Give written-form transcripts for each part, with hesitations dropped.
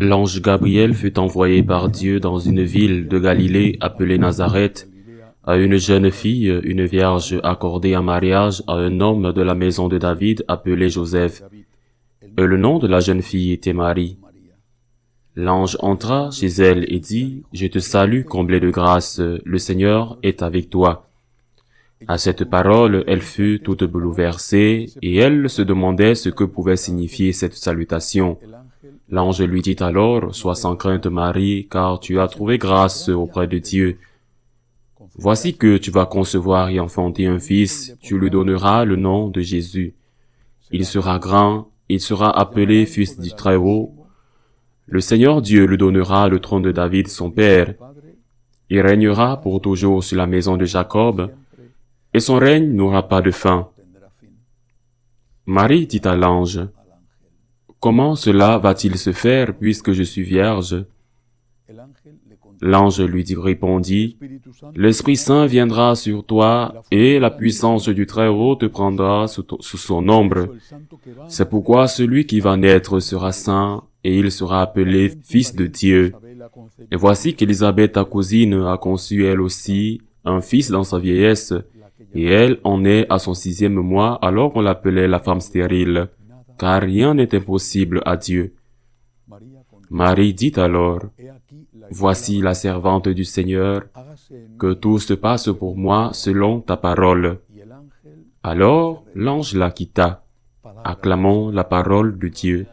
L'ange Gabriel fut envoyé par Dieu dans une ville de Galilée appelée Nazareth à une jeune fille, une vierge accordée en mariage à un homme de la maison de David appelé Joseph. Et le nom de la jeune fille était Marie. L'ange entra chez elle et dit, « Je te salue, comblée de grâce, le Seigneur est avec toi. » À cette parole, elle fut toute bouleversée et elle se demandait ce que pouvait signifier cette salutation. L'ange lui dit alors, « Sois sans crainte Marie, car tu as trouvé grâce auprès de Dieu. Voici que tu vas concevoir et enfanter un fils, tu lui donneras le nom de Jésus. Il sera grand, il sera appelé Fils du Très-Haut. Le Seigneur Dieu lui donnera le trône de David son père. Il régnera pour toujours sur la maison de Jacob, et son règne n'aura pas de fin. » Marie dit à l'ange, « Comment cela va-t-il se faire puisque je suis vierge? » L'ange lui répondit, « L'Esprit Saint viendra sur toi et la puissance du Très-Haut te prendra sous son ombre. C'est pourquoi celui qui va naître sera saint et il sera appelé Fils de Dieu. Et voici qu'Élisabeth, ta cousine, a conçu elle aussi un fils dans sa vieillesse, et elle en est à son 6e mois alors qu'on l'appelait la femme stérile, car rien n'est impossible à Dieu. » Marie dit alors, « Voici la servante du Seigneur, que tout se passe pour moi selon ta parole. » Alors l'ange la quitta. Acclamons la parole de Dieu.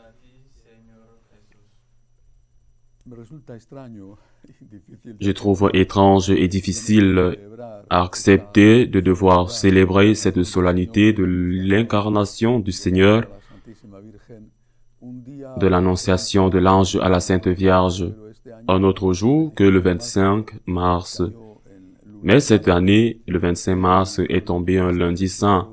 Je trouve étrange et difficile à accepter de devoir célébrer cette solennité de l'incarnation du Seigneur, de l'annonciation de l'ange à la Sainte Vierge, un autre jour que le 25 mars. Mais cette année, le 25 mars est tombé un lundi saint,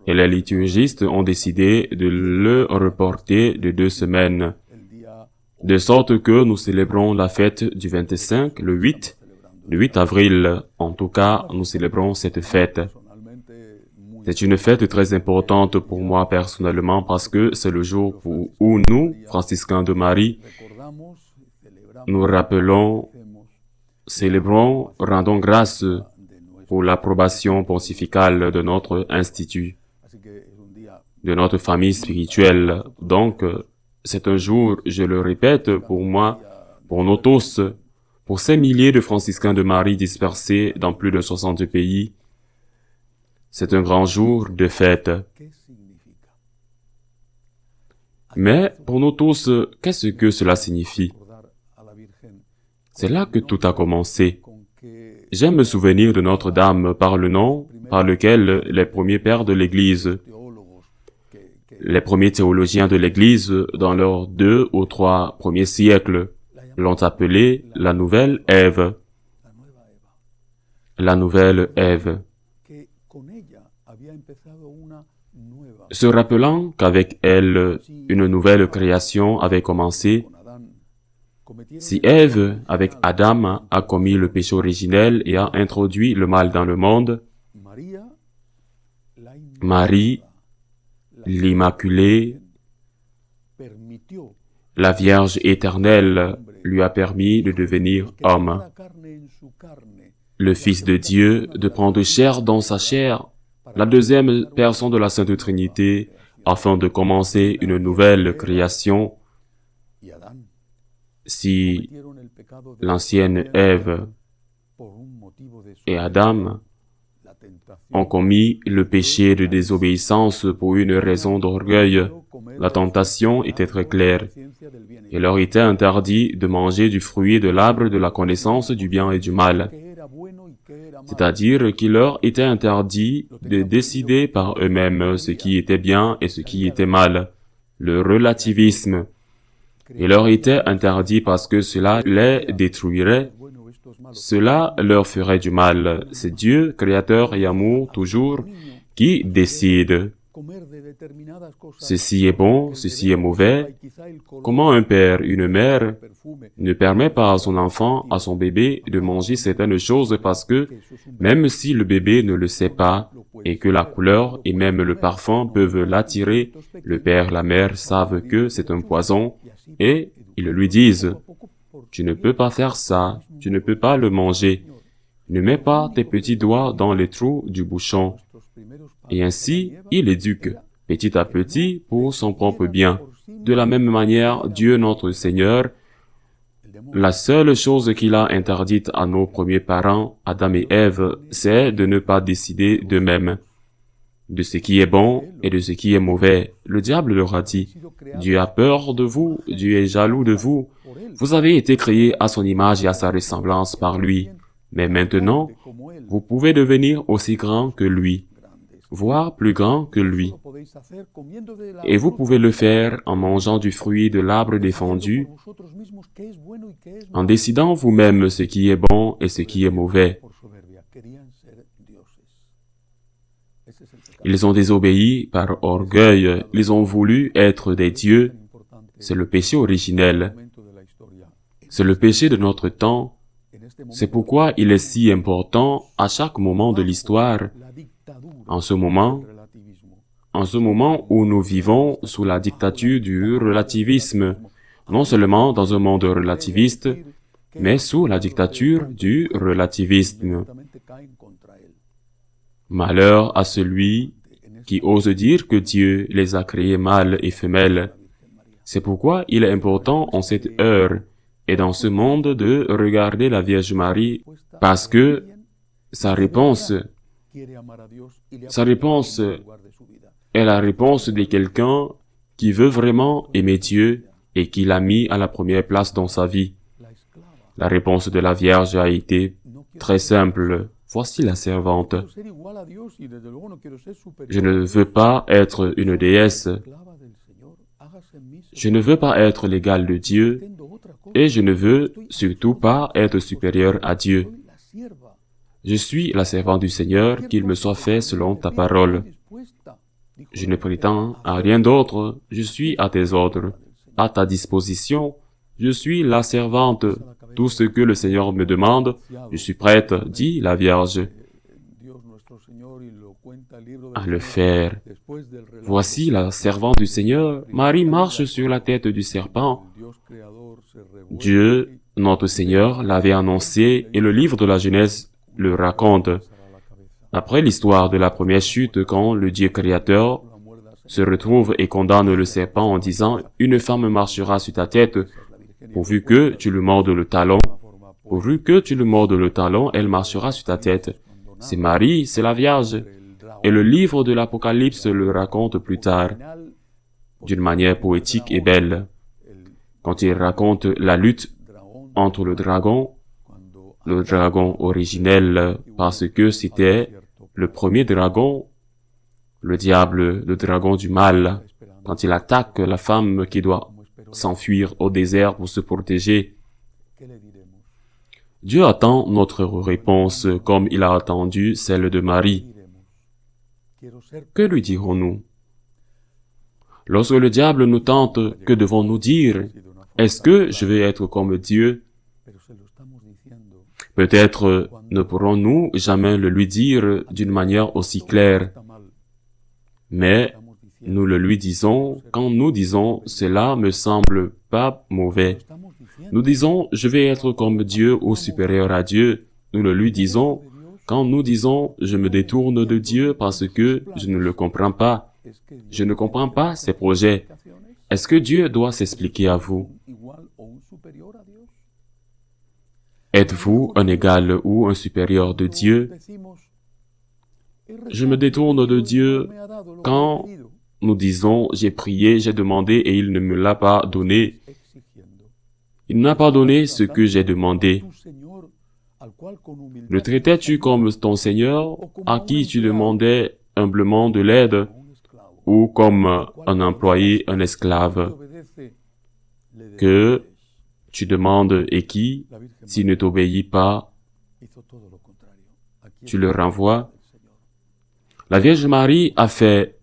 et les liturgistes ont décidé de le reporter de 2 semaines, de sorte que nous célébrons la fête du 25, le 8 avril. En tout cas, nous célébrons cette fête. C'est une fête très importante pour moi personnellement parce que c'est le jour où nous, franciscains de Marie, nous rappelons, célébrons, rendons grâce pour l'approbation pontificale de notre institut, de notre famille spirituelle. Donc, c'est un jour, je le répète, pour moi, pour nous tous, pour ces milliers de franciscains de Marie dispersés dans plus de 60 pays. C'est un grand jour de fête. Mais pour nous tous, qu'est-ce que cela signifie? C'est là que tout a commencé. J'aime me souvenir de Notre-Dame par le nom par lequel les premiers pères de l'Église, les premiers théologiens de l'Église, dans leurs 2 ou 3 premiers siècles, l'ont appelée la Nouvelle Ève. La Nouvelle Ève. Se rappelant qu'avec elle, une nouvelle création avait commencé, si Ève, avec Adam, a commis le péché originel et a introduit le mal dans le monde, Marie, l'Immaculée, la Vierge éternelle, lui a permis de devenir homme. Le Fils de Dieu, de prendre chair dans sa chair, la 2e personne de la Sainte Trinité, afin de commencer une nouvelle création. Si l'ancienne Ève et Adam ont commis le péché de désobéissance pour une raison d'orgueil, la tentation était très claire. Il leur était interdit de manger du fruit de l'arbre de la connaissance du bien et du mal. C'est-à-dire qu'il leur était interdit de décider par eux-mêmes ce qui était bien et ce qui était mal, le relativisme. Il leur était interdit parce que cela les détruirait, cela leur ferait du mal. C'est Dieu, créateur et amour toujours, qui décide. Ceci est bon, ceci est mauvais. Comment un père, une mère ne permet pas à son enfant, à son bébé, de manger certaines choses parce que, même si le bébé ne le sait pas, et que la couleur et même le parfum peuvent l'attirer, le père, la mère savent que c'est un poison, et Ils lui disent, « Tu ne peux pas faire ça, tu ne peux pas le manger. Ne mets pas tes petits doigts dans les trous du bouchon. » Et ainsi, il éduque, petit à petit, pour son propre bien. De la même manière, Dieu notre Seigneur, la seule chose qu'il a interdite à nos premiers parents, Adam et Ève, c'est de ne pas décider d'eux-mêmes de ce qui est bon et de ce qui est mauvais. Le diable leur a dit, « Dieu a peur de vous, Dieu est jaloux de vous. Vous avez été créés à son image et à sa ressemblance par lui. Mais maintenant, vous pouvez devenir aussi grand que lui, voire plus grand que lui. Et vous pouvez le faire en mangeant du fruit de l'arbre défendu, en décidant vous-même ce qui est bon et ce qui est mauvais. » Ils ont désobéi par orgueil, ils ont voulu être des dieux. C'est le péché originel. C'est le péché de notre temps. C'est pourquoi il est si important à chaque moment de l'histoire, en ce moment où nous vivons sous la dictature du relativisme, non seulement dans un monde relativiste, mais sous la dictature du relativisme. Malheur à celui qui ose dire que Dieu les a créés mâles et femelles. C'est pourquoi il est important en cette heure et dans ce monde de regarder la Vierge Marie, parce que sa réponse est la réponse de quelqu'un qui veut vraiment aimer Dieu et qui l'a mis à la première place dans sa vie. La réponse de la Vierge a été très simple. Voici la servante. Je ne veux pas être une déesse. Je ne veux pas être l'égal de Dieu. Et je ne veux surtout pas être supérieur à Dieu. Je suis la servante du Seigneur, qu'il me soit fait selon ta parole. Je ne prétends à rien d'autre. Je suis à tes ordres, à ta disposition. Je suis la servante. Tout ce que le Seigneur me demande, je suis prête, dit la Vierge, à le faire. Voici la servante du Seigneur. Marie marche sur la tête du serpent. Dieu, notre Seigneur, l'avait annoncé et le livre de la Genèse le raconte. Après l'histoire de la première chute, quand le Dieu créateur se retrouve et condamne le serpent en disant « Une femme marchera sur ta tête », pourvu que tu le mordes le talon, elle marchera sur ta tête. C'est Marie, c'est la Vierge. Et le livre de l'Apocalypse le raconte plus tard, d'une manière poétique et belle. Quand il raconte la lutte entre le dragon originel, parce que c'était le premier dragon, le diable, le dragon du mal, quand il attaque la femme qui doit s'enfuir au désert pour se protéger. Dieu attend notre réponse comme il a attendu celle de Marie. Que lui dirons-nous? Lorsque le diable nous tente, que devons-nous dire? Est-ce que je vais être comme Dieu? Peut-être ne pourrons-nous jamais le lui dire d'une manière aussi claire. Mais nous le lui disons quand nous disons « cela me semble pas mauvais ». Nous disons « je vais être comme Dieu ou supérieur à Dieu ». Nous le lui disons quand nous disons « je me détourne de Dieu parce que je ne le comprends pas. Je ne comprends pas ses projets. » Est-ce que Dieu doit s'expliquer à vous? Êtes-vous un égal ou un supérieur de Dieu? Je me détourne de Dieu quand nous disons « j'ai prié, j'ai demandé et il ne me l'a pas donné ». Il n'a pas donné ce que j'ai demandé. Le traitais-tu comme ton Seigneur, à qui tu demandais humblement de l'aide, ou comme un employé, un esclave, que tu demandes et qui, s'il ne t'obéit pas, tu le renvoies? La Vierge Marie a fait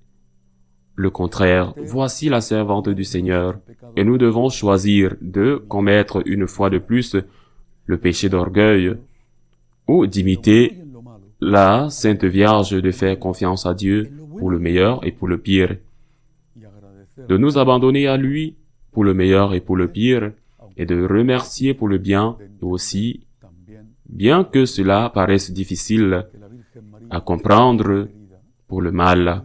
le contraire. Voici la servante du Seigneur. Et nous devons choisir de commettre une fois de plus le péché d'orgueil ou d'imiter la Sainte Vierge, de faire confiance à Dieu pour le meilleur et pour le pire, de nous abandonner à lui pour le meilleur et pour le pire, et de remercier pour le bien et aussi, bien que cela paraisse difficile à comprendre, pour le mal.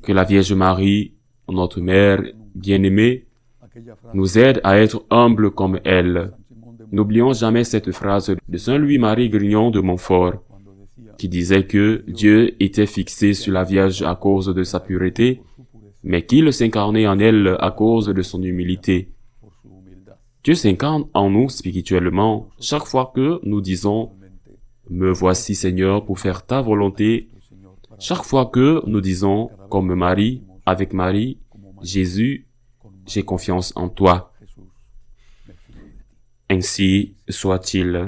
Que la Vierge Marie, notre Mère bien-aimée, nous aide à être humbles comme elle. N'oublions jamais cette phrase de Saint Louis-Marie Grignon de Montfort, qui disait que Dieu était fixé sur la Vierge à cause de sa pureté, mais qu'il s'incarnait en elle à cause de son humilité. Dieu s'incarne en nous spirituellement chaque fois que nous disons « Me voici Seigneur pour faire ta volonté », chaque fois que nous disons, comme Marie, avec Marie, « Jésus, j'ai confiance en toi ». Ainsi soit-il.